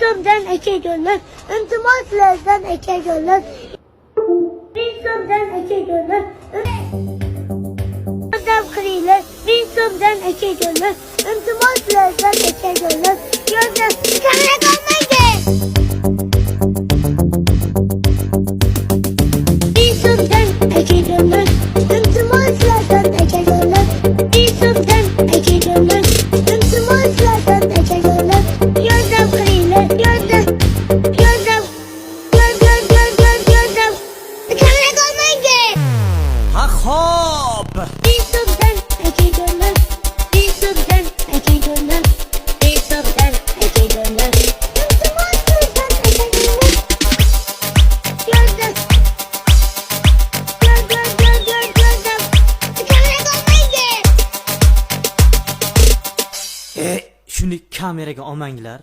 so'mdan akajonlar, iltimos sizlardan akajonlar. 1000 so'mdan akajonlar. Yordam qilinglar, 1000 so'mdan akajonlar, iltimos sizlardan akajonlar. Yordam kamera qolmaydi. 1000 so'mdan akajonlar, iltimos sizlardan akajonlar. 1000 so'mdan akajonlar, iltimos sizlardan akajonlar. Yordam qilinglar, yordam. Kamera qolmaydi. Ha xo'p. 1000 so'mdan akajonlar, 1000 so'mdan akajonlar, 1000 so'mdan akajonlar. Iltimos sizlardan akajonlar. Yordam. Kamera qolmaydi. Shuni kameraga olmanglar.